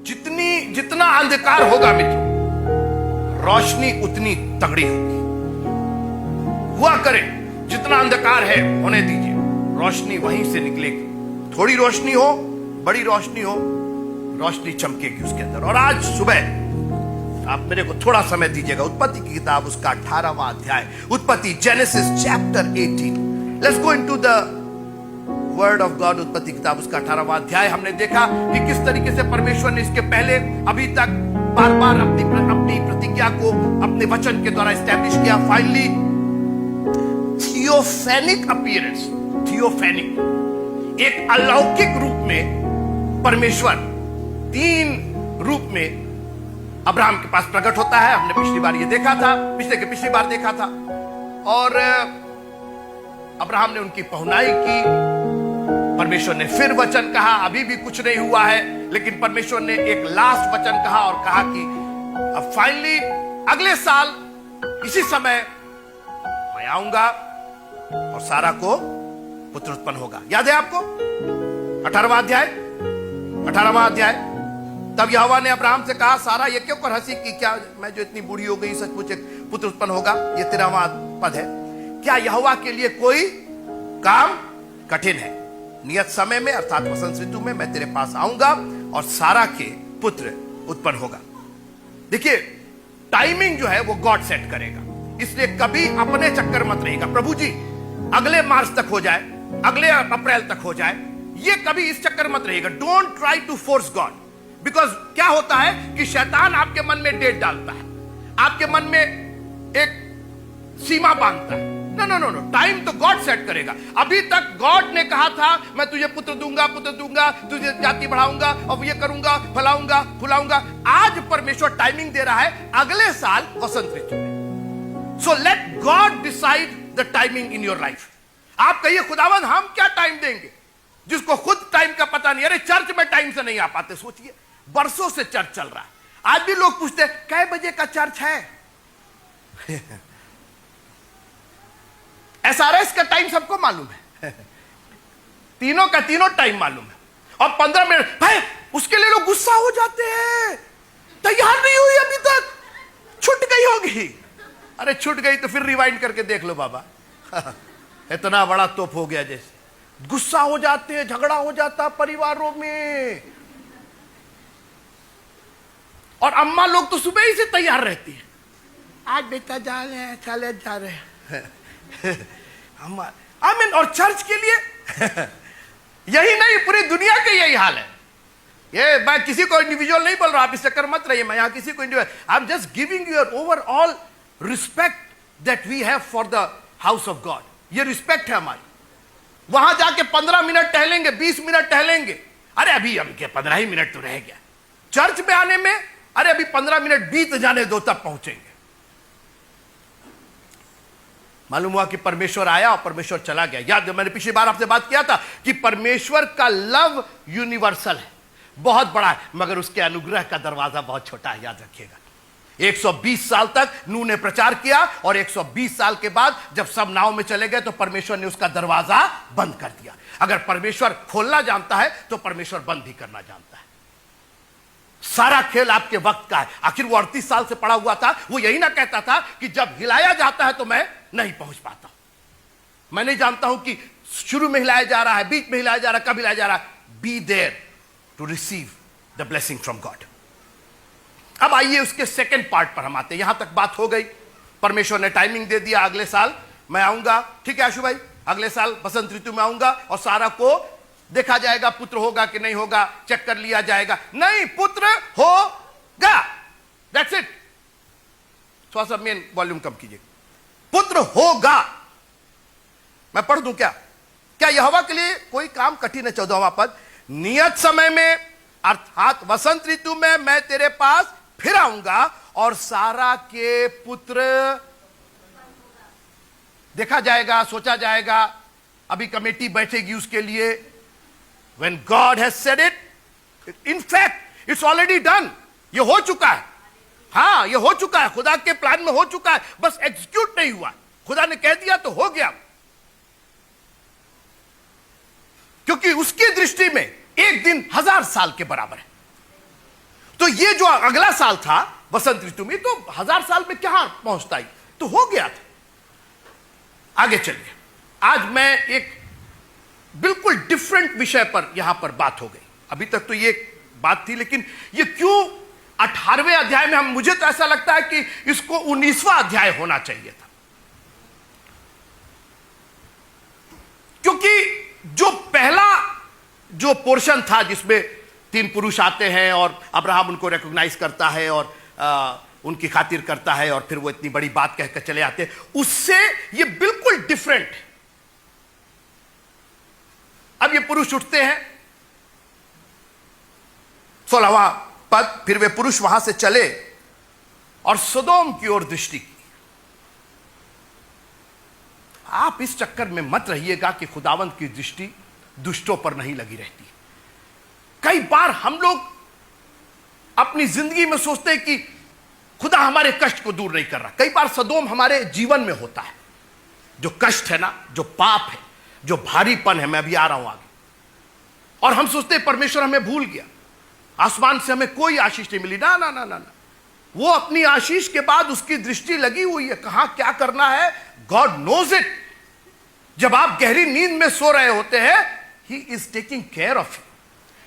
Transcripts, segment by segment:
जितना अंधकार होगा मित्रों, रोशनी उतनी तगड़ी होगी। हुआ करे, जितना अंधकार है होने दीजिए, रोशनी वहीं से निकलेगी। थोड़ी रोशनी हो, बड़ी रोशनी हो, रोशनी चमकेगी उसके अंदर। और आज सुबह आप मेरे को थोड़ा समय दीजिएगा, उत्पत्ति की किताब उसका 18वां अध्याय, उत्पत्ति, genesis chapter 18। Let's go into the word of God. उत्पत्ति किताब उसका 18वां अध्याय। हमने देखा कि किस तरीके से परमेश्वर ने इसके पहले अभी तक बार बार अपनी प्रतिज्ञा को अपने वचन के द्वारा एस्टैब्लिश किया। फाइनली थियोफेनिक अपीयरेंस, थियोफेनिक, एक अलौकिक रूप में परमेश्वर 3 रूप में अब्राहम के पास प्रकट होता है। हमने पिछली बार ये देखा था, पिछली बार देखा था। और अब्राहम ने उनकी पहुनाई की। परमेश्वर ने फिर वचन कहा, अभी भी कुछ नहीं हुआ है, लेकिन परमेश्वर ने एक लास्ट वचन कहा और कहा कि अब फाइनली अगले साल इसी समय मैं आऊंगा और सारा को पुत्र उत्पन्न होगा। याद है आपको 18वां अध्याय। तब यहोवा ने अब्राहम से कहा, सारा ये क्यों कर हंसी की, क्या मैं जो इतनी बूढ़ी हो गई सचमुच एक पुत्र उत्पन्न होगा? ये 13वां पद है। क्या यहोवा के लिए कोई काम कठिन है? नियत समय में अर्थात वसंत ऋतु में मैं तेरे पास आऊंगा और सारा के पुत्र उत्पन्न होगा। देखिए, टाइमिंग जो है वो गॉड सेट करेगा, इसलिए कभी अपने चक्कर मत रहिएगा। प्रभु जी अगले मार्च तक हो जाए, अगले अप्रैल तक हो जाए, ये कभी इस चक्कर मत रहिएगा। Don't try to force God, because क्या होता है कि शैतान आपके मन में डेट डालता है, आपके मन में एक सीमा बांधता है। नो, टाइम तो गॉड सेट करेगा। अभी तक गॉड ने कहा था मैं तुझे पुत्र दूंगा, तुझे जाति बढ़ाऊंगा और ये करूंगा, फलाऊंगा फुलाऊंगा। आज परमेश्वर टाइमिंग दे रहा है अगले साल वसंत ऋतु में। So let God decide the timing in your life. आप कहिए, खुदावन हम क्या टाइम देंगे, जिसको खुद टाइम का पता नहीं। अरे चर्च में टाइम से नहीं आ पाते। सोचिए, बरसों से चर्च चल रहा है, आज भी लोग पूछते हैं कै बजे का चर्च है। एसआरएस का टाइम सबको मालूम है, तीनों का तीनों टाइम मालूम है। और 15 मिनट भाई, उसके लिए लोग गुस्सा हो जाते हैं, तैयार नहीं हुई अभी तक, छूट गई होगी। अरे छूट गई तो फिर रिवाइंड करके देख लो बाबा। इतना बड़ा तोप हो गया जैसे। गुस्सा हो जाते हैं, झगड़ा हो जाता परिवारों में। और अम्मा लोग तो सुबह ही से तैयार रहती है, आज बेटा जा रहे हैं, चले जा रहे हैं। आमीन। और चर्च के लिए यही नहीं, पूरी दुनिया के यही हाल है। ये मैं किसी को इंडिविजुअल नहीं बोल रहा, आप इस चक्कर मत रहिए। मैं यहां किसी को individual, I am just giving your overall respect that we have for the house of God. ये रिस्पेक्ट है हमारी। वहां जाके 15 मिनट टहलेंगे, 20 मिनट टहलेंगे, अरे अभी क्या 15 ही मिनट तो रह गया। चर्च में आने में अरे अभी 15 मिनट बीत जाने दो, तब पहुंचेंगे। मालूम हुआ कि परमेश्वर आया और परमेश्वर चला गया। याद, मैंने पिछली बार आपसे बात किया था कि परमेश्वर का लव यूनिवर्सल है, बहुत बड़ा है, मगर उसके अनुग्रह का दरवाजा बहुत छोटा है। याद रखिएगा, 120 साल तक नूह ने प्रचार किया और 120 साल के बाद जब सब नाव में चले गए तो परमेश्वर ने उसका दरवाजा बंद कर दिया। अगर परमेश्वर खोलना जानता है तो परमेश्वर बंद भी करना जानता है। सारा खेल आपके वक्त का है। आखिर वो 38 साल से पड़ा हुआ था, वो यही ना कहता था कि जब हिलाया जाता है तो मैं नहीं पहुंच पाता। मैं नहीं जानता हूं कि शुरू में हिलाया जा रहा है, बीच में हिलाया जा रहा है, कब हिलाया जा रहा है। Be there to receive the blessing from God. अब आइए उसके सेकंड पार्ट पर हम आते हैं। यहां तक बात हो गई, परमेश्वर ने टाइमिंग दे दिया, अगले साल मैं आऊंगा। ठीक है आशु भाई, अगले साल बसंत ऋतु में आऊंगा और सारा को देखा जाएगा पुत्र होगा कि नहीं होगा, चेक कर लिया जाएगा। नहीं, पुत्र होगा, दैट्स इट। थोड़ा सा मेन वॉल्यूम कम कीजिए। पुत्र होगा। मैं पढ़ दूं क्या यहोवा के लिए कोई काम कठिन है? 14वां पद, नियत समय में अर्थात वसंत ऋतु में मैं तेरे पास फिर आऊंगा और सारा के पुत्र देखा जाएगा, सोचा जाएगा। अभी कमेटी बैठेगी उसके लिए। When God has said it, in fact, it's already done. ये हो चुका है। हाँ, ये हो चुका है, खुदा के प्लान में हो चुका है, बस एग्जीक्यूट नहीं हुआ। खुदा ने कह दिया तो हो गया, क्योंकि उसकी दृष्टि में एक दिन 1000 साल के बराबर है। ये जो अगला साल था वसंत ऋतु में, तो 1000 साल में क्या पहुंचता ही, तो हो गया था। आगे चलिए, आज मैं एक बिल्कुल डिफरेंट विषय पर यहां पर बात हो गई। अभी तक तो ये बात थी, लेकिन ये क्यों 18वें अध्याय में, मुझे तो ऐसा लगता है कि इसको 19वां अध्याय होना चाहिए था, क्योंकि जो पहला जो पोर्शन था जिसमें 3 पुरुष आते हैं और अब्राहम उनको रिकॉग्नाइज करता है और उनकी खातिर करता है और फिर वो इतनी बड़ी बात कहकर चले आते हैं, उससे ये बिल्कुल डिफरेंट है। अब ये पुरुष उठते हैं, 16वां पद, फिर वे पुरुष वहां से चले और सदोम की ओर दृष्टि की। आप इस चक्कर में मत रहिएगा कि खुदावंत की दृष्टि दुष्टों पर नहीं लगी रहती। कई बार हम लोग अपनी जिंदगी में सोचते हैं कि खुदा हमारे कष्ट को दूर नहीं कर रहा। कई बार सदोम हमारे जीवन में होता है, जो कष्ट है ना, जो पाप है, जो भारीपन है। मैं अभी आ रहा हूं आगे। और हम सोचते हैं परमेश्वर हमें भूल गया, आसमान से हमें कोई आशीष नहीं मिली। ना ना ना ना ना, वो अपनी आशीष के बाद उसकी दृष्टि लगी हुई है, कहां क्या करना है, गॉड नोज इट। जब आप गहरी नींद में सो रहे होते हैं, he is taking care of you.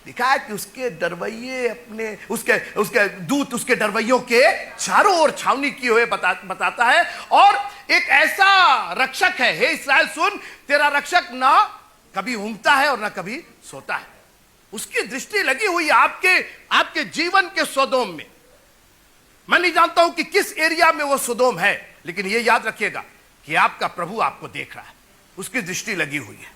लिखा है कि उसके डरवैये अपने उसके दूत उसके डरवैयों के चारों ओर छावनी किए हुए बताता है। और एक ऐसा रक्षक है, हे इस्राएल सुन, तेरा रक्षक ना कभी ऊँघता है और ना कभी सोता है। उसकी दृष्टि लगी हुई आपके जीवन के सदोम में। मैं नहीं जानता हूं कि किस एरिया में वो सदोम है, लेकिन ये याद रखिएगा कि आपका प्रभु आपको देख रहा है, उसकी दृष्टि लगी हुई है।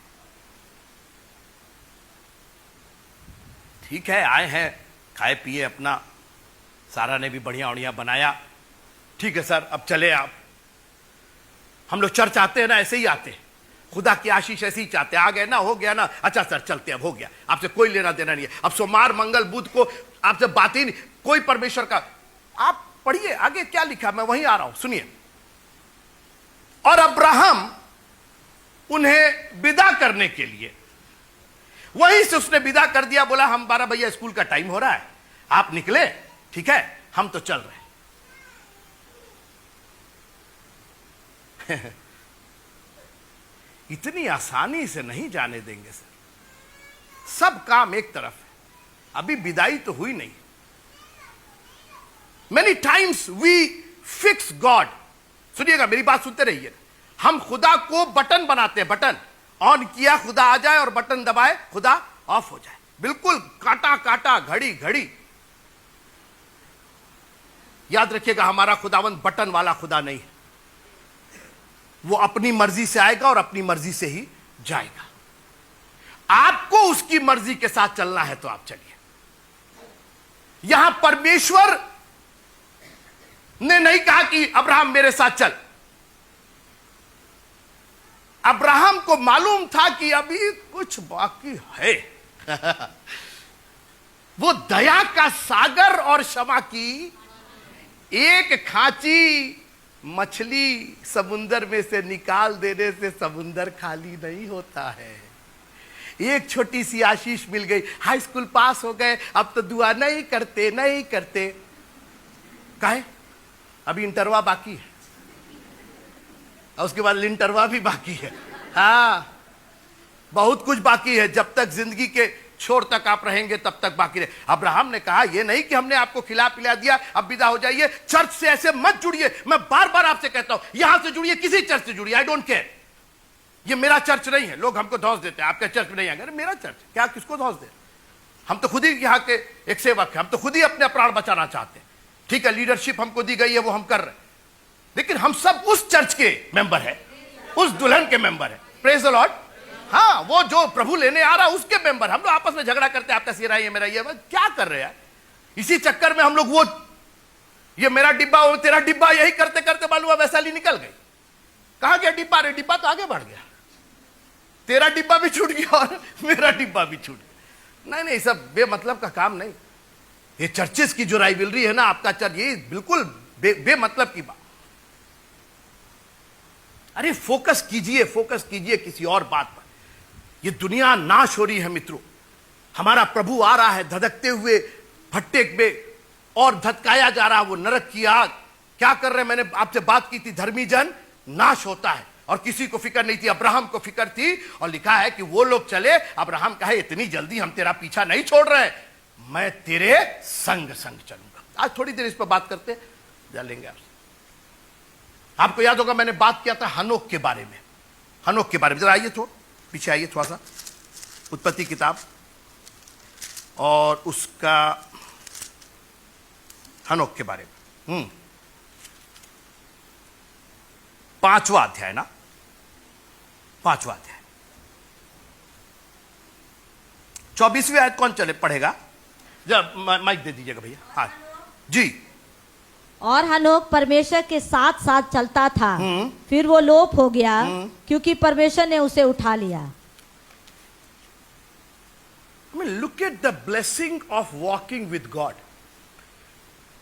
ठीक है, आए हैं, खाए पिए अपना, सारा ने भी बढ़िया बढ़िया बनाया, ठीक है सर, अब चले आप। हम लोग चर्च आते हैं ना, ऐसे ही आते हैं, खुदा की आशीष ऐसे ही चाहते हैं। आ गए ना, हो गया ना, अच्छा सर चलते, अब हो गया, आपसे कोई लेना देना नहीं है। अब सोमवार मंगल बुध को आपसे बात ही नहीं, कोई परमेश्वर का। आप पढ़िए आगे क्या लिखा, मैं वहीं आ रहा हूं, सुनिए। और अब्राहम उन्हें विदा करने के लिए, वहीं से उसने विदा कर दिया, बोला हमारा भैया स्कूल का टाइम हो रहा है, आप निकले, ठीक है, हम तो चल रहे हैं। इतनी आसानी से नहीं जाने देंगे सर, सब काम एक तरफ है, अभी विदाई तो हुई नहीं। Many times we fix God, सुनिएगा मेरी बात सुनते रहिएगा। हम खुदा को बटन बनाते हैं, बटन ऑन किया खुदा आ जाए और बटन दबाए खुदा ऑफ हो जाए, बिल्कुल काटा काटा, घड़ी घड़ी। याद रखिएगा, हमारा खुदावंत बटन वाला खुदा नहीं है, वो अपनी मर्जी से आएगा और अपनी मर्जी से ही जाएगा। आपको उसकी मर्जी के साथ चलना है तो आप चलिए। यहां परमेश्वर ने नहीं कहा कि अब्राहम मेरे साथ चल। अब्राहम को मालूम था कि अभी कुछ बाकी है। वो दया का सागर और क्षमा की एक खांची मछली समुंदर में से निकाल देने से समुंदर खाली नहीं होता है। एक छोटी सी आशीष मिल गई, हाई स्कूल पास हो गए, अब तो दुआ नहीं करते काहे, अभी इंटरवा बाकी है और उसके बाद लिंटरवा भी बाकी है। हाँ, बहुत कुछ बाकी है। जब तक जिंदगी के छोर तक आप रहेंगे तब तक बाकी रहे। अब्राहम ने कहा यह नहीं कि हमने आपको खिला पिला दिया, अब विदा हो जाइए। चर्च से ऐसे मत जुड़िए, मैं बार बार आपसे कहता हूं, यहां से जुड़िए, किसी चर्च से जुड़िए, आई डोंट केयर। ये मेरा चर्च नहीं है। लोग हमको धौंस देते हैं, आपके चर्च में नहीं आएंगे। मेरा चर्च क्या, किसको धौंस दे? हम तो खुद ही यहाँ के एक सेवक हैं, हम तो खुद ही अपने प्राण बचाना चाहते हैं। ठीक है, लीडरशिप हमको दी गई है, वो हम कर रहे हैं, लेकिन हम सब उस चर्च के मेंबर है, उस दुल्हन के मेंबर है। Praise the Lord. हाँ, वो जो प्रभु लेने आ रहा उसके मेंबर। हम लोग आपस में झगड़ा करते हैं, आपका सिरा ये मेरा ये, क्या कर रहे हैं? इसी चक्कर में हम लोग वो ये मेरा डिब्बा वो तेरा डिब्बा, यही करते करते मालूम है वैशाली निकल गई। कहां गया डिब्बा? रे डिब्बा तो आगे बढ़ गया, तेरा डिब्बा भी छूट गया और मेरा डिब्बा भी छूट गया। नहीं, सब बेमतलब का काम नहीं। ये चर्चेस की जो राइवलरी है ना, आपका चर्च, ये बिल्कुल बेमतलब की बात। अरे फोकस कीजिए किसी और बात पर। ये दुनिया नाश हो रही है मित्रों। हमारा प्रभु आ रहा है धधकते हुए भट्टे में और धतकाया जा रहा वो नरक की आग। क्या कर रहे हैं? मैंने आपसे बात की थी, धर्मी जन नाश होता है और किसी को फिक्र नहीं थी, अब्राहम को फिक्र थी। और लिखा है कि वो लोग चले, अब्राहम कहे इतनी जल्दी हम तेरा पीछा नहीं छोड़ रहे, मैं तेरे संग संग चलूंगा। आज थोड़ी देर इस पर बात करते जानेंगे आपसे। आपको याद होगा मैंने बात किया था हनोक के बारे में, हनोक के बारे में। जरा आइए, थोड़ा पीछे आइए थोड़ा सा, उत्पत्ति किताब और उसका हनोक के बारे में 5वां अध्याय ना, 5वां अध्याय 24वीं आयत कौन चले पढ़ेगा? जब माइक दे दीजिएगा भैया। हाँ जी। और हनोक परमेश्वर के साथ साथ चलता था, फिर वो लोप हो गया क्योंकि परमेश्वर ने उसे उठा लिया। I mean, look at the blessing of walking with God.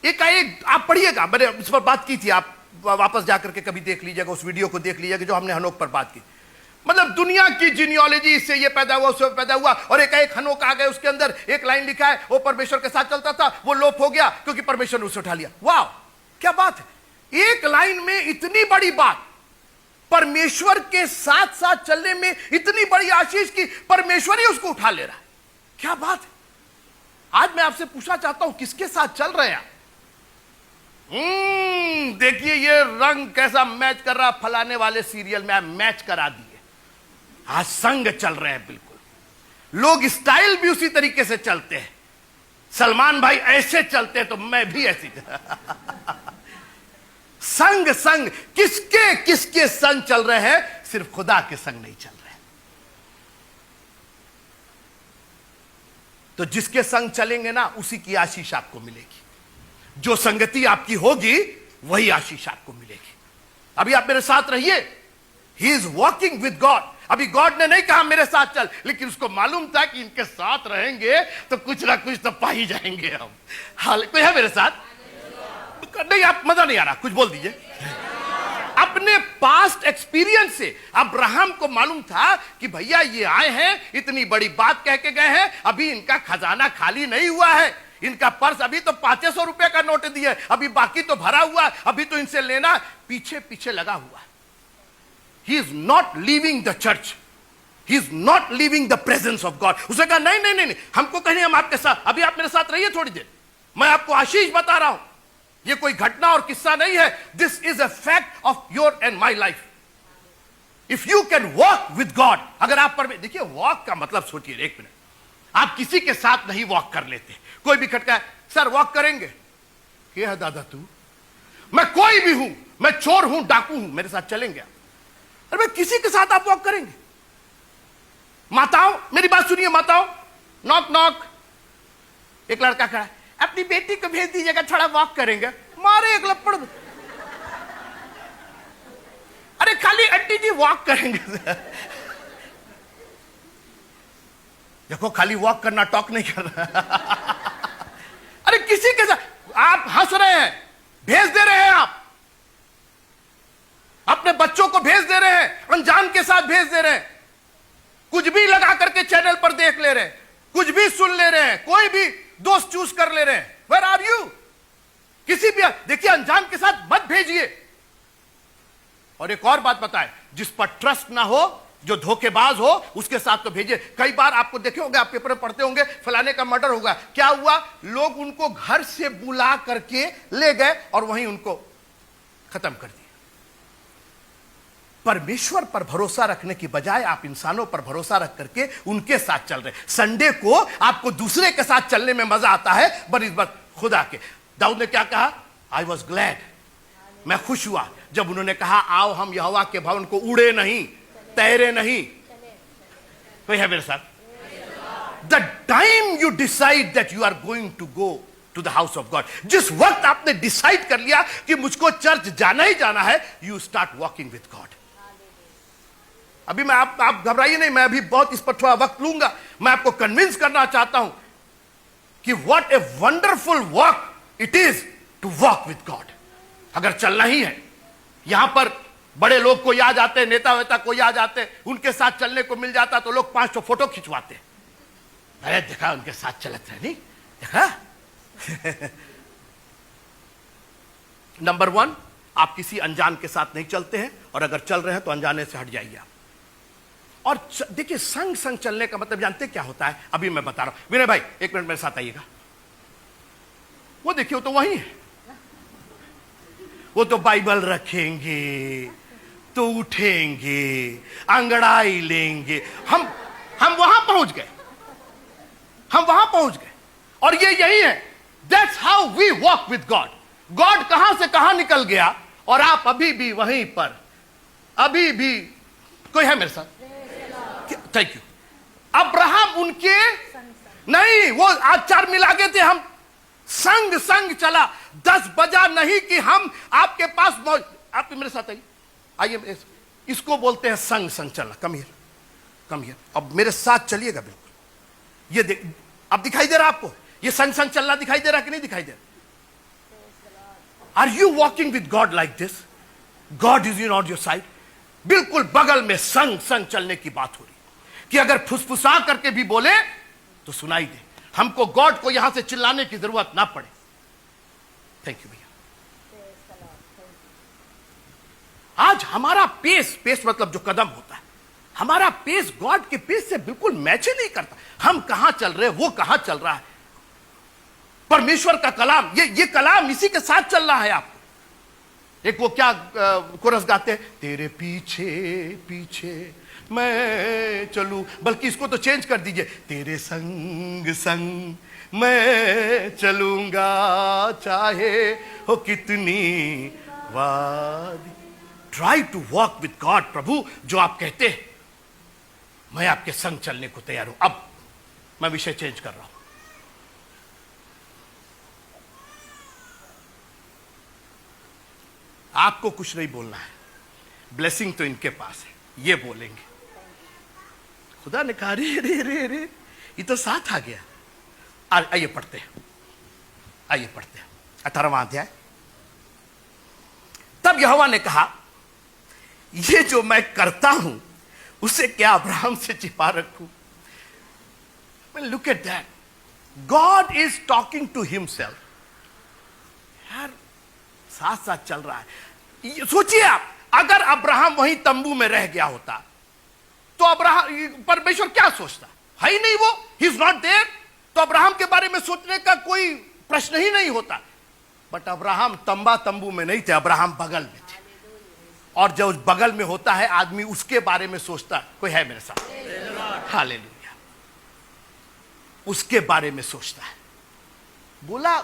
एक आप पढ़िएगा, मैंने इस पर बात की थी, आप वापस जाकर के कभी देख लीजिएगा, उस वीडियो को देख लीजिएगा जो हमने हनोक पर बात की। मतलब दुनिया की जीनियोलॉजी, इससे ये पैदा हुआ, उससे पैदा हुआ, और एक हनोक आ गए, उसके अंदर एक लाइन लिखा है वो परमेश्वर के साथ चलता था, वो लोप हो गया क्योंकि परमेश्वर ने उसे उठा लिया। वाह, क्या बात है! एक लाइन में इतनी बड़ी बात, परमेश्वर के साथ साथ चलने में इतनी बड़ी आशीष की परमेश्वर ही उसको उठा ले रहा है। क्या बात है! आज मैं आपसे पूछना चाहता हूं, किसके साथ चल रहे हैं आप? देखिए ये रंग कैसा मैच कर रहा, फलाने वाले सीरियल में मैच करा दिए। आज संग चल रहे हैं बिल्कुल। लोग स्टाइल भी उसी तरीके से चलते हैं। सलमान भाई ऐसे चलते हैं तो मैं भी ऐसी संग संग किसके किसके संग चल रहे हैं? सिर्फ खुदा के संग नहीं चल रहे। तो जिसके संग चलेंगे ना, उसी की आशीष आपको मिलेगी। जो संगति आपकी होगी वही आशीष आपको मिलेगी। अभी आप मेरे साथ रहिए, he is walking with God. अभी गॉड ने नहीं कहा मेरे साथ चल, लेकिन उसको मालूम था कि इनके साथ रहेंगे तो कुछ ना कुछ तो पा ही जाएंगे हम। हाल कोई है मेरे साथ? नहीं, आप मजा नहीं आ रहा, कुछ बोल दीजिए। अपने पास्ट एक्सपीरियंस से अब्राहम को मालूम था कि भैया ये आए हैं, इतनी बड़ी बात कह के गए हैं, अभी इनका खजाना खाली नहीं हुआ है, इनका पर्स अभी तो 500 रुपए का नोट दिया है, अभी बाकी तो भरा हुआ, अभी तो इनसे लेना, पीछे पीछे लगा हुआ है। He is not leaving the church. He is not leaving the presence of God. उसने कहा नहीं नहीं नहीं, हमको कहीं, हम आपके साथ, अभी आप मेरे साथ रहिए थोड़ी देर, मैं आपको आशीष बता रहा हूं। ये कोई घटना और किस्सा नहीं है, this is a fact of your and my life. If you can walk with God, अगर आप पर, देखिए वॉक का मतलब सोचिए, एक मिनट, आप किसी के साथ नहीं वॉक कर लेते। कोई भी खटका है, सर वॉक करेंगे? क्या है दादा तू? मैं कोई भी हूं, मैं चोर हूं, डाकू हूं, मेरे साथ चलेंगे आप? अरे किसी के साथ आप वॉक करेंगे? माताओं मेरी बात सुनिए, माताओं, नॉक नॉक, एक लड़का खड़ा है, अपनी बेटी को भेज दीजिएगा, थोड़ा वॉक करेंगे। मारे एक लपड़, अरे खाली आंटी जी वॉक करेंगे। देखो खाली वॉक करना, टॉक नहीं करना। अरे किसी के साथ आप हंस रहे हैं, भेज दे रहे हैं, आप अपने बच्चों को भेज दे रहे हैं, अनजान के साथ भेज दे रहे हैं, कुछ भी लगा करके चैनल पर देख ले रहे हैं, कुछ भी सुन ले रहे हैं, कोई भी दोस्त चूज कर ले रहे हैं। Where are you? किसी भी, देखिए अनजान के साथ मत भेजिए। और एक और बात बताएं, जिस पर ट्रस्ट ना हो, जो धोखेबाज हो, उसके साथ तो भेजिए। कई बार आपको देखे होंगे, आप पेपर में पढ़ते होंगे, फलाने का मर्डर होगा, क्या हुआ? लोग उनको घर से बुला करके ले गए और वहीं उनको खत्म कर दिया। परमेश्वर पर भरोसा रखने की बजाय आप इंसानों पर भरोसा रख करके उनके साथ चल रहे। संडे को आपको दूसरे के साथ चलने में मजा आता है, बनिस्बत खुदा के। दाऊद ने क्या कहा? आई वॉज ग्लैड, मैं खुश हुआ जब उन्होंने कहा आओ हम यहोवा के भवन को उड़े नहीं, तैरे नहीं। कोई है मेरे साथ? The time you decide that you are going to go to the house of God, जिस वक्त आपने डिसाइड कर लिया कि मुझको चर्च जाना ही जाना है, you start walking with God. अभी मैं आप घबराइए नहीं, मैं अभी बहुत इस पर थोड़ा वक्त लूंगा। मैं आपको कन्विंस करना चाहता हूं कि what a wonderful walk it is to walk with God. अगर चलना ही है, यहां पर बड़े लोग कोई आ जाते, नेता वेता कोई आ जाते, उनके साथ चलने को मिल जाता तो लोग 500 फोटो खिंचवाते। अरे देखा उनके साथ चलते रहे, नहीं देखा? नंबर 1, आप किसी अनजान के साथ नहीं चलते हैं, और अगर चल रहे हैं तो अनजाने से हट जाइए आप। और देखिए, संग संग चलने का मतलब जानते क्या होता है? अभी मैं बता रहा हूं। विनय भाई, 1 मिनट मेरे साथ आइएगा। वो देखिए, वो तो वही है। वो तो बाइबल रखेंगे, तो उठेंगे, अंगड़ाई लेंगे। हम वहां पहुंच गए, हम वहां पहुंच गए। और ये यही है, that's how we walk with God. God कहां से कहां निकल गया, और आप अभी भी वहीं पर, अभी भी। कोई है मेरे साथ? Thank you. अब्राहम उनके नहीं, वो आचार मिला गए थे। हम संग संग चला, 10 बजा नहीं कि हम आपके पास आप मेरे साथ आइए। इसको बोलते हैं संग संग चलना। Come here. अब मेरे साथ चलिएगा बिल्कुल। ये देख, अब दिखाई दे रहा आपको? ये संग संग चलना दिखाई दे रहा कि नहीं दिखाई दे रहा? Are you walking with God like this? God is in on your side. बिल्कुल बगल में संग संग चलने की बात हो रही कि अगर फुसफुसा करके भी बोले तो सुनाई दे। हमको गॉड को यहां से चिल्लाने की जरूरत ना पड़े। थैंक यू भैया। आज हमारा पेस मतलब जो कदम होता है, हमारा पेस गॉड के पेस से बिल्कुल मैच ही नहीं करता। हम कहां चल रहे हैं, वो कहां चल रहा है। परमेश्वर का कलाम, ये कलाम इसी के साथ चल रहा है। आपको एक वो क्या कोरस गाते हैं, तेरे पीछे पीछे मैं चलूं, बल्कि इसको तो चेंज कर दीजिए, तेरे संग संग मैं चलूंगा चाहे हो कितनी वादी। Try to walk with God. प्रभु जो आप कहते हैं, मैं आपके संग चलने को तैयार हूं। अब मैं विषय चेंज कर रहा हूं। आपको कुछ नहीं बोलना है, ब्लेसिंग तो इनके पास है, ये बोलेंगे। खुदा ने कहा, रे रे रे रे, ये तो साथ आ गया। आइए पढ़ते हैं, 18वां अध्याय। तब यहोवा ने कहा, ये जो मैं करता हूं उसे क्या अब्राहम से छिपा रखूं? Look at that, God is talking to himself. यार, साथ साथ चल रहा है। सोचिए आप, अगर अब्राहम वहीं तंबू में रह गया होता तो अब्राहम, परमेश्वर क्या सोचता? है ही नहीं, वो ही इज नॉट देयर। तो अब्राहम के बारे में सोचने का कोई प्रश्न ही नहीं होता। बट अब्राहम तंबू में नहीं थे, अब्राहम बगल में थे। और जो उस बगल में होता है, आदमी उसके बारे में सोचता है। कोई है मेरे साथ? हालेलुया। उसके बारे में सोचता है। बोला,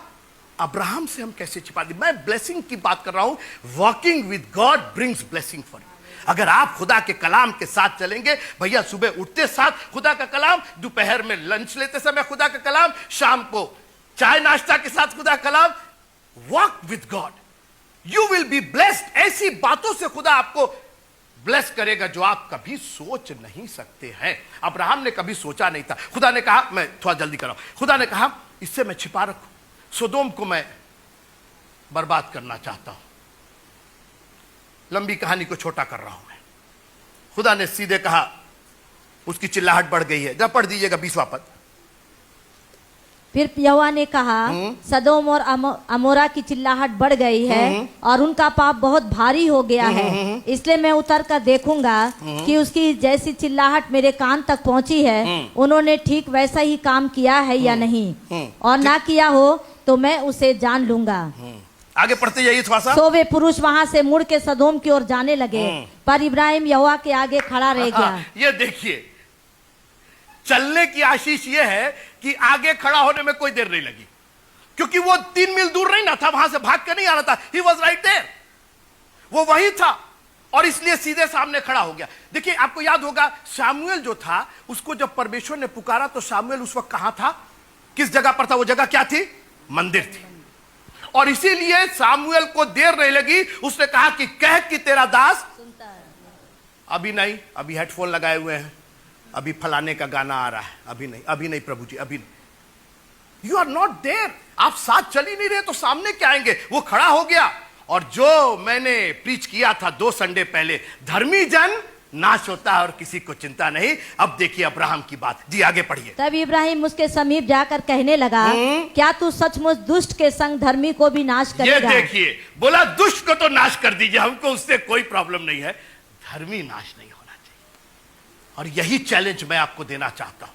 अब्राहम से हम कैसे छिपा दी? मैं ब्लेसिंग की बात कर रहा हूं। Walking with God brings blessing for you. अगर आप खुदा के कलाम के साथ चलेंगे, भैया, सुबह उठते साथ खुदा का कलाम, दोपहर में लंच लेते समय खुदा का कलाम, शाम को चाय नाश्ता के साथ खुदा का कलाम, walk with God, you will be blessed. ऐसी बातों से खुदा आपको ब्लेस करेगा जो आप कभी सोच नहीं सकते हैं। अब्राहम ने कभी सोचा नहीं था। खुदा ने कहा, मैं थोड़ा जल्दी कर रहा हूं, खुदा ने कहा, इससे मैं छिपा रखूं। सोदोम को मैं बर्बाद करना चाहता हूं। लंबी कहानी को छोटा कर रहा हूं मैं। खुदा ने सीधे कहा, उसकी चिल्लाहट बढ़ गई है। जब पढ़ दीजिएगा 20वां पद। फिर यहोवा ने कहा, सदोम और अमोरा की चिल्लाहट बढ़ गई है और उनका पाप बहुत भारी हो गया है। इसलिए मैं उतर कर देखूंगा कि उसकी जैसी चिल्लाहट मेरे कान तक पहुंची है, उन्होंने ठीक वैसा ही काम किया है या नहीं, और ना किया हो तो मैं उसे जान लूंगा। आगे पढ़ते जाइए थोड़ा सा। सो वे पुरुष वहां से मुड़ के सदोम की ओर जाने लगे, पर इब्राहिम यहोवा के आगे खड़ा रह गया। ये देखिए, चलने की आशीष ये है कि आगे खड़ा होने में कोई देर नहीं लगी, क्योंकि वो 3 मील दूर नहीं ना था, वहां से भाग के नहीं आ रहा था। ही वॉज राइट देयर, वो वही था, और इसलिए सीधे सामने खड़ा हो गया। देखिए, आपको याद होगा, शामुएल जो था, उसको जब परमेश्वर ने पुकारा तो शामुएल उस वक्त कहां था, किस जगह पर था? वो जगह क्या थी? मंदिर थी। और इसीलिए सामुएल को देर नहीं लगी, उसने कहा कि कह कि तेरा दास अभी नहीं, अभी हेडफोन लगाए हुए हैं, अभी फलाने का गाना आ रहा है, अभी नहीं प्रभु जी, अभी नहीं। You are not there. आप साथ चल ही नहीं रहे तो सामने क्या आएंगे? वो खड़ा हो गया। और जो मैंने प्रीच किया था 2 संडे पहले, धर्मी जन नाश होता है और किसी को चिंता नहीं। अब देखिए अब्राहम की बात, जी आगे पढ़िए। तब इब्राहिम उसके समीप जाकर कहने लगा, क्या तू सचमुच दुष्ट के संग धर्मी को भी नाश ये करेगा? देखिए, बोला दुष्ट को तो नाश कर दीजिए, हमको उससे कोई प्रॉब्लम नहीं है, धर्मी नाश नहीं होना चाहिए। और यही चैलेंज मैं आपको देना चाहता हूं।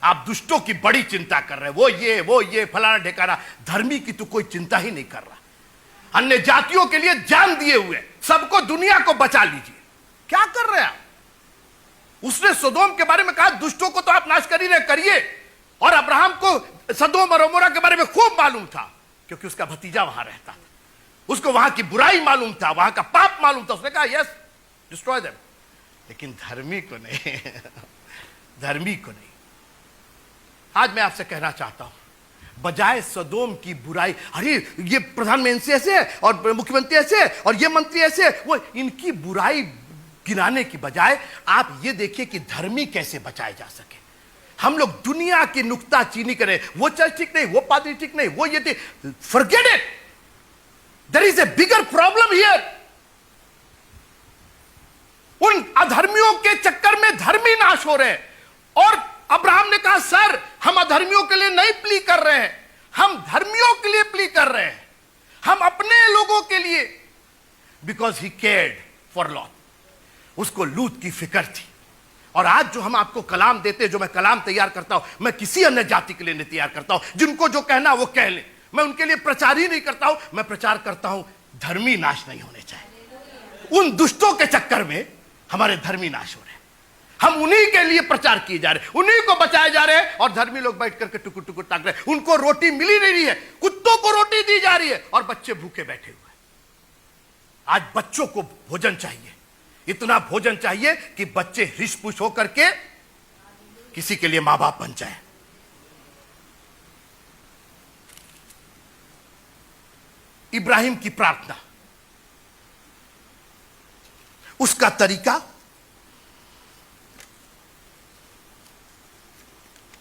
आप दुष्टों की बड़ी चिंता कर रहे हैं, वो ये फलाना ढेकाना, धर्मी की तो कोई चिंता ही नहीं कर रहा। अन्य जातियों के लिए जान दिए हुए, सबको दुनिया को बचा लीजिए, क्या कर रहे हैं आप? उसने सदोम के बारे में कहा दुष्टों को तो आप नाश कर ही रहे, करिए। और अब्राहम को सदोम और अमोरा के बारे में खूब मालूम था, क्योंकि उसका भतीजा वहां रहता था, उसको वहां की बुराई मालूम था, वहां का पाप मालूम था। उसने कहा यस, डिस्ट्रॉय देम। लेकिन धर्मी को नहीं धर्मी को नहीं। आज मैं आपसे कहना चाहता हूं, बजाय सदोम की बुराई, अरे ये प्रधानमंत्री ऐसे है और मुख्यमंत्री ऐसे है और ये मंत्री ऐसे है, वो इनकी बुराई गिनाने की बजाय आप ये देखिए कि धर्मी कैसे बचाए जा सके। हम लोग दुनिया की नुक्ताचीनी करें, वो चर्च ठीक नहीं, वो पादरी ठीक नहीं, वो ये ठीक, forget it, there is a bigger problem here. उन अधर्मियों के चक्कर में धर्मी नाश हो रहे हैं। और अब्राहम ने कहा सर, हम अधर्मियों के लिए नहीं प्ली कर रहे हैं, हम धर्मियों के लिए प्ली कर रहे हैं, हम अपने लोगों के लिए, because he cared for Lot. उसको लूत की फिक्र थी। और आज जो हम आपको कलाम देते हैं, जो मैं कलाम तैयार करता हूं, मैं किसी अन्य जाति के लिए नहीं तैयार करता हूं। जिनको जो कहना वो कह लें, मैं उनके लिए प्रचार ही नहीं करता हूं। मैं प्रचार करता हूं धर्मी नाश नहीं होने चाहिए। उन दुष्टों के चक्कर में हमारे धर्मी नाश हो रहे हैं, हम उन्हीं के लिए प्रचार किए जा रहे हैं, उन्हीं को बचाए जा रहे हैं। और धर्मी लोग बैठ करके टुकुर टुकुर ताक रहे हैं, उनको रोटी मिली नहीं रही है, कुत्तों को रोटी दी जा रही है और बच्चे भूखे बैठे हुए हैं। आज बच्चों को भोजन चाहिए, इतना भोजन चाहिए कि बच्चे हृष्ट पुष्ट होकर के किसी के लिए मां बाप बन जाए। इब्राहिम की प्रार्थना, उसका तरीका,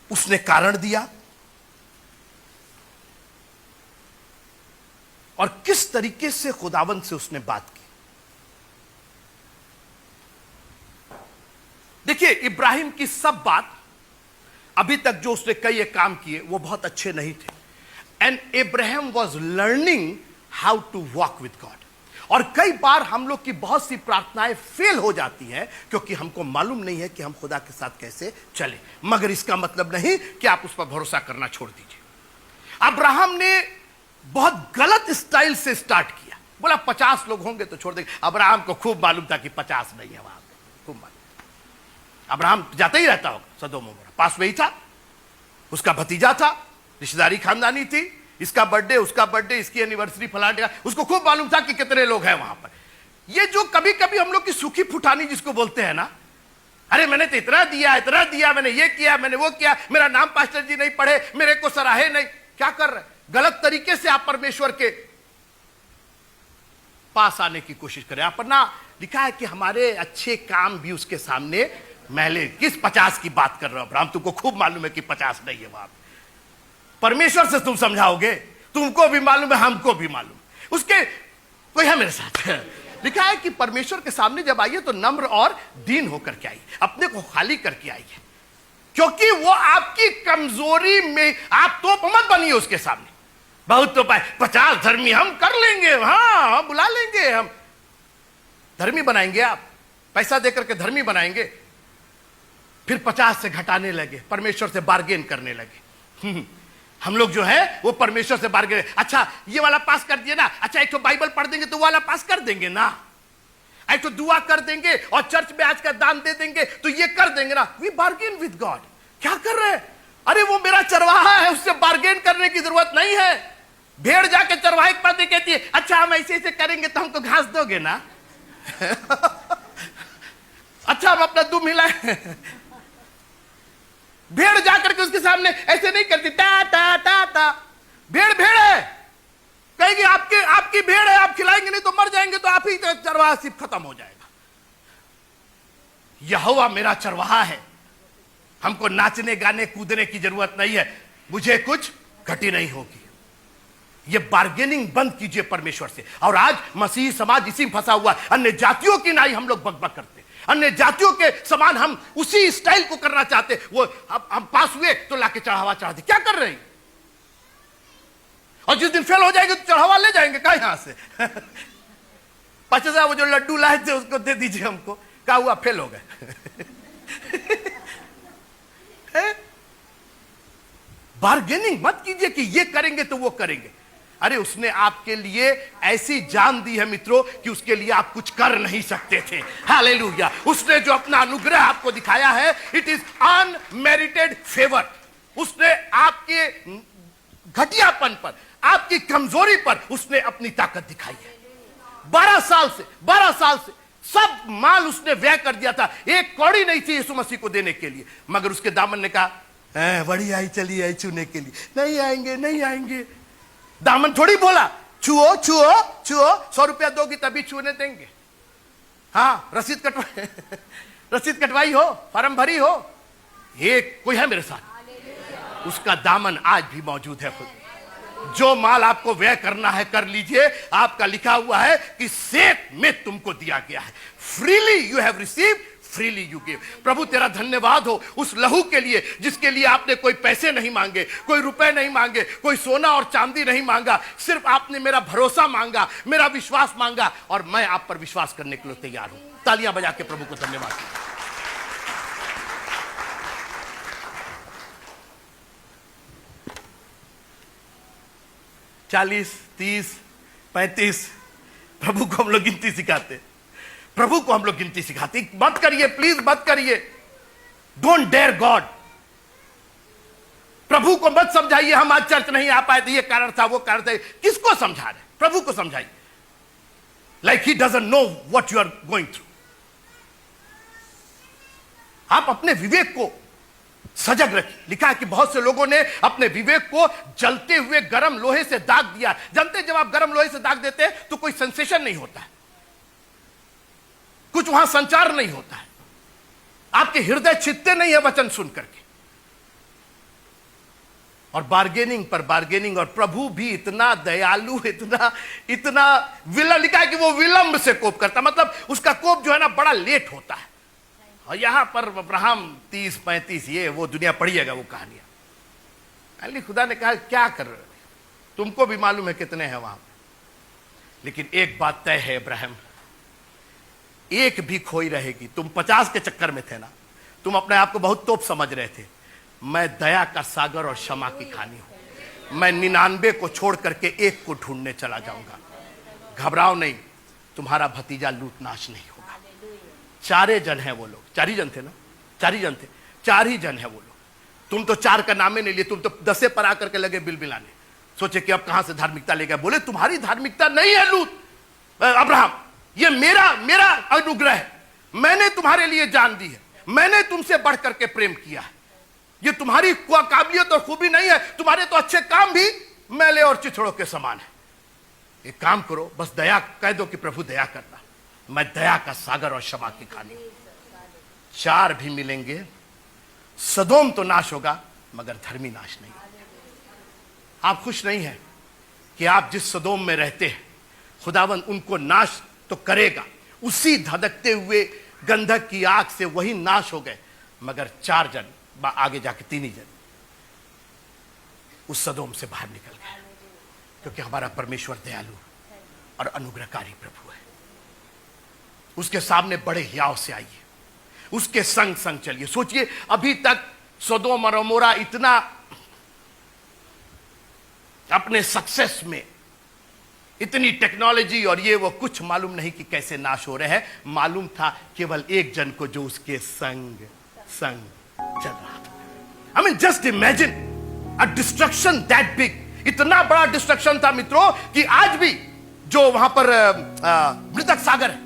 उसने कारण दिया और किस तरीके से खुदावंद से उसने बात की। देखिए, इब्राहिम की सब बात अभी तक जो उसने कई काम किए वो बहुत अच्छे नहीं थे। And Ibrahim was learning how to walk with God. और कई बार हम लोग की बहुत सी प्रार्थनाएं फेल हो जाती हैं क्योंकि हमको मालूम नहीं है कि हम खुदा के साथ कैसे चले। मगर इसका मतलब नहीं कि आप उस पर भरोसा करना छोड़ दीजिए। अब्राहम ने बहुत गलत स्टाइल से स्टार्ट किया, बोला 50 लोग होंगे तो छोड़ देंगे। अब्राहम को खूब मालूम था कि 50 नहीं है वहां पे, खूब मालूम। अब्राहम जाता ही रहता होगा, सदोम अमोरा पास में ही था, उसका भतीजा था, रिश्तेदारी खानदानी थी, इसका बर्थडे, उसका बर्थडे, इसकी एनिवर्सरी, फलाना, उसको खूब मालूम था कि कितने लोग हैं वहां पर। ये जो कभी कभी हम लोग की सूखी फुटानी जिसको बोलते हैं ना, अरे मैंने तो इतना दिया, मैंने ये किया, मैंने वो किया, मेरा नाम पास्टर जी नहीं पढ़े, मेरे को सराहे नहीं, क्या कर रहे? गलत तरीके से आप परमेश्वर के पास आने की कोशिश करें। आप ना लिखा है कि हमारे अच्छे काम भी उसके सामने मैले। किस 50 की बात कर रहे हो अब्राहम? तुमको खूब मालूम है कि 50 नहीं है वहां। परमेश्वर से तुम समझाओगे, तुमको भी मालूम है, हमको भी मालूम। उसके कोई है मेरे साथ लिखा है कि परमेश्वर के सामने जब आइए तो नम्र और दीन होकर के आइए, अपने को खाली करके आइए, क्योंकि वो आपकी कमजोरी में आप तो मत बनिए उसके सामने। बहुत तो पाए 50 धर्मी हम कर लेंगे, हाँ बुला लेंगे, हम धर्मी बनाएंगे, आप पैसा देकर के धर्मी बनाएंगे। फिर 50 से घटाने लगे, परमेश्वर से बार्गेन करने लगे। हम लोग जो है वो परमेश्वर से बार्गेन, अच्छा ये वाला पास कर दिए ना, अच्छा एक तो बाइबल पढ़ देंगे तो वाला पास कर देंगे ना, एक तो दुआ कर देंगे और चर्च में आज का दान दे देंगे तो ये कर देंगे ना। We bargain with God. क्या कर रहे हैं? अरे वो मेरा चरवाहा है, उससे बार्गेन करने की जरूरत नहीं है। भेड़ जाके चरवाहे के पास कहती है, अच्छा हम ऐसे ऐसे करेंगे तो हमको घास दोगे ना अच्छा हम अपना दुम हिलाए। भेड़ जाकर के उसके सामने ऐसे नहीं करती, टा टा टा टा। भेड़ भेड़ है, कहेगी आपकी भेड़ है, आप खिलाएंगे नहीं तो मर जाएंगे, तो आप ही चरवाहा सिर्फ खत्म हो जाएगा। यहोवा मेरा चरवाहा है, हमको नाचने गाने कूदने की जरूरत नहीं है, मुझे कुछ घटी नहीं होगी। ये बार्गेनिंग बंद कीजिए परमेश्वर से। और आज मसीही समाज इसी में फंसा हुआ है। अन्य जातियों की नाई हम लोग बकबक करते, अन्य जातियों के समान हम उसी स्टाइल को करना चाहते। वो हम पास हुए तो लाके चढ़ावा चढ़ा दे, क्या कर रहे हैं? और जिस दिन फेल हो जाएंगे तो चढ़ावा ले जाएंगे कहा यहां से 50,000 वो जो लड्डू लाए थे उसको दे दीजिए हमको, क्या हुआ? फेल हो गए बार्गेनिंग मत कीजिए कि ये करेंगे तो वो करेंगे। अरे उसने आपके लिए ऐसी जान दी है मित्रों कि उसके लिए आप कुछ कर नहीं सकते थे। हालेलुया। उसने जो अपना अनुग्रह आपको दिखाया है, इट इज अनमेरिटेड फेवर। उसने आपके घटियापन पर, आपकी कमजोरी पर उसने अपनी ताकत दिखाई है। 12 साल से सब माल उसने व्यय कर दिया था, एक कौड़ी नहीं थी यीशु मसीह को देने के लिए, मगर उसके दामन ने कहा बड़ी आई चली आई छूने के लिए, नहीं आएंगे नहीं आएंगे। दामन थोड़ी बोला छुओ छुओ छुओ, 100 रुपया दोगी तभी छूने देंगे। हाँ, रसीद कटवाई हो, फॉर्म भरी हो, ये कोई है मेरे साथ? उसका दामन आज भी मौजूद है। खुद जो माल आपको व्यय करना है कर लीजिए। आपका लिखा हुआ है कि सेठ में तुमको दिया गया है। Freely you have received, freely you give. प्रभु तेरा धन्यवाद हो उस लहू के लिए जिसके लिए आपने कोई पैसे नहीं मांगे, कोई रुपए नहीं मांगे, कोई सोना और चांदी नहीं मांगा। सिर्फ आपने मेरा भरोसा मांगा, मेरा विश्वास मांगा, और मैं आप पर विश्वास करने के लिए तैयार हूं। तालियां बजा के प्रभु को धन्यवाद। 40, 30, 35 प्रभु को हम लोग गिनती सिखाते, प्रभु को हम लोग गिनती सिखाते। मत करिए, प्लीज मत करिए। Don't dare God. प्रभु को मत समझाइए हम आज चर्च नहीं आ पाए थे, ये कारण था वो कारण था। किसको समझा रहे? प्रभु को समझाइए। Like he doesn't know what you are going through. आप अपने विवेक को सजग रखिए। लिखा है कि बहुत से लोगों ने अपने विवेक को जलते हुए गर्म लोहे से दाग दिया। जानते हैं, जब आप गर्म लोहे से दाग देते हैं तो कोई सेंसेशन नहीं होता है, कुछ वहां संचार नहीं होता है, आपके हृदय छिदते नहीं है वचन सुन करके। और बार्गेनिंग पर बार्गेनिंग। और प्रभु भी इतना दयालु, इतना विलंब, लिखा है कि वो विलंब से कोप करता, मतलब उसका कोप जो है ना बड़ा लेट होता है। और यहां पर अब्राहम 30, 35, ये वो दुनिया पढ़िएगा वो कहानियां। अली खुदा ने कहा क्या कर रहे हो? तुमको भी मालूम है कितने हैं वहां पे। लेकिन एक बात तय है इब्राहिम, एक भी खोई रहेगी। तुम 50 के चक्कर में थे ना, तुम अपने आप को बहुत तोप समझ रहे थे। मैं दया का सागर और क्षमा की खानी हूं। मैं 99 को छोड़ करके एक को ढूंढने चला जाऊंगा। घबराओ नहीं, तुम्हारा भतीजा लूट नाश नहीं होगा। 4 जन हैं वो लोग, 4 ही जन थे ना, 4 ही जन थे, 4 ही जन है वो लोग। तुम तो 4 का नाम ही नहीं लिए, तुम तो 10 पर आकर के लगे बिलबिलाने। सोचे कि अब कहां से धार्मिकता ले गए। बोले तुम्हारी धार्मिकता नहीं है लूत, अब्राहम, ये मेरा अनुग्रह है। मैंने तुम्हारे लिए जान दी है, मैंने तुमसे बढ़ करके प्रेम किया है। ये तुम्हारी काबिलियत और खूबी नहीं है, तुम्हारे तो अच्छे काम भी मैले और चिथड़ों के समान है। एक काम करो, बस दया कह दो कि प्रभु दया करना, मैं दया का सागर और क्षमा की खानी हूं। 4 भी मिलेंगे, सदोम तो नाश होगा मगर धर्मी नाश नहीं। आप खुश नहीं हैं कि आप जिस सदोम में रहते हैं खुदावंद उनको नाश तो करेगा। उसी धधकते हुए गंधक की आग से वही नाश हो गए, मगर 4 जन आगे जाके 3 ही जन उस सदोम से बाहर निकल गए, क्योंकि हमारा परमेश्वर दयालु और अनुग्रहकारी प्रभु है। उसके सामने बड़े हियाव से आइए, उसके संग संग चलिए। सोचिए, अभी तक सदोम और अमोरा इतना अपने सक्सेस में, इतनी टेक्नोलॉजी और ये वो, कुछ मालूम नहीं कि कैसे नाश हो रहे हैं। मालूम था केवल एक जन को जो उसके संग संग चल रहा था। I mean just imagine a destruction that big. इतना बड़ा डिस्ट्रक्शन था मित्रों कि आज भी जो वहां पर मृतक सागर है,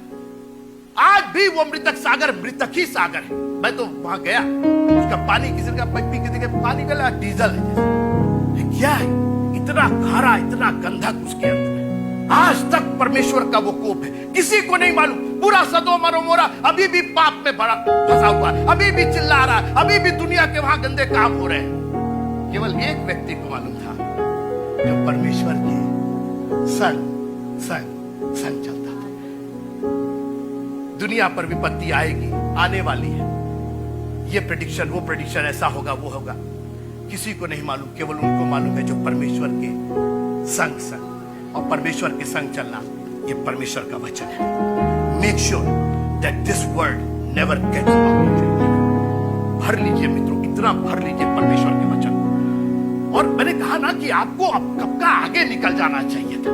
आज भी वो मृतक सागर मृतक ही सागर है। मैं तो वहां गया, उसका पानी किसी का किसी के पानी गला डीजल है जैसे। क्या है, इतना खारा, इतना गंधक उसके अंदर है। आज तक परमेश्वर का वो कोप है, किसी को नहीं मालूम। पूरा सदोम और अमोरा अभी भी पाप में बड़ा फंसा हुआ है, अभी भी चिल्ला रहा है, अभी भी दुनिया के वहां गंदे काम हो रहे हैं। केवल एक व्यक्ति को मालूम था, जो परमेश्वर की संग संग संग चलता था। दुनिया पर विपत्ति आएगी, आने वाली है, ये प्रेडिक्शन वो प्रेडिक्शन, ऐसा होगा वो होगा, किसी को नहीं मालूम, केवल उनको मालूम है जो परमेश्वर के संग संग, और परमेश्वर के संग चलना ये परमेश्वर का वचन है। Make sure that this word never gets out of your life. भर लीजिए मित्रों, इतना भर लीजिए परमेश्वर के वचन को। और मैंने कहा ना कि आपको अब कब का आगे निकल जाना चाहिए था,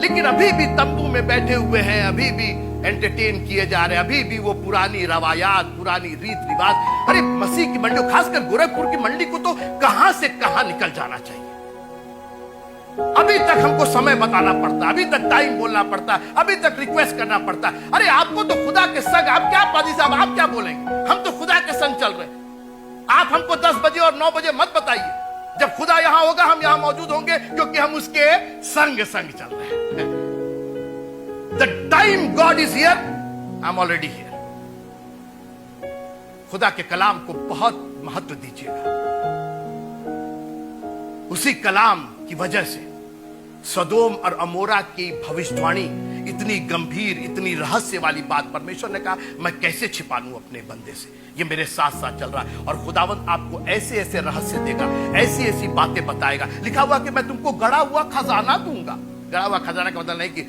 लेकिन अभी भी तंबू में बैठे हुए हैं, अभी भी एंटरटेन किए जा रहे हैं, अभी भी वो पुरानी रवायात, पुरानी रीत रिवाज। अरे मसीह की मंडी, खासकर गोरखपुर की मंडी को तो कहां से कहां निकल जाना चाहिए। अभी तक हमको समय बताना पड़ता, अभी तक टाइम बोलना पड़ता, अभी तक रिक्वेस्ट करना पड़ता। अरे आपको तो खुदा के संग, आप क्या पादी साहब, आप क्या बोलेंगे, हम तो खुदा के संग चल रहे। आप हमको 10 बजे और 9 बजे मत बताइए, जब खुदा यहां होगा हम यहां मौजूद होंगे, क्योंकि हम उसके संग संग चल रहे हैं। The time God is here, I'm already here. खुदा के कलाम को बहुत महत्व दीजिएगा। उसी कलाम की वजह से सदोम और अमोरा की भविष्यवाणी, इतनी गंभीर, इतनी रहस्य वाली बात, परमेश्वर ने कहा मैं कैसे छिपा लूं अपने बंदे से, ये मेरे साथ साथ चल रहा है। और खुदावंद आपको ऐसे ऐसे रहस्य देगा, ऐसी ऐसी बातें बताएगा। लिखा हुआ कि मैं तुमको गड़ा हुआ खजाना दूंगा। गड़ा हुआ खजाना का मतलब नहीं कि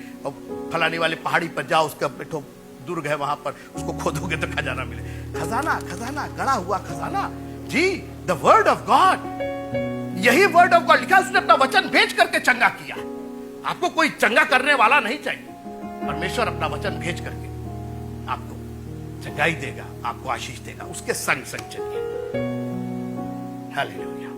फलाने वाले पहाड़ी पर जाओ, उसका बैठो दुर्ग है वहां पर, उसको खोदोगे तो खजाना मिले। खजाना, खजाना, गड़ा हुआ खजाना जी, द वर्ड ऑफ गॉड, यही वर्ड ऑफ गॉड लिखा, उसने अपना वचन भेज करके चंगा किया। आपको कोई चंगा करने वाला नहीं चाहिए, परमेश्वर अपना वचन भेज करके आपको चंगाई देगा, आपको आशीष देगा। उसके संग संग चलिए। हालेलुया।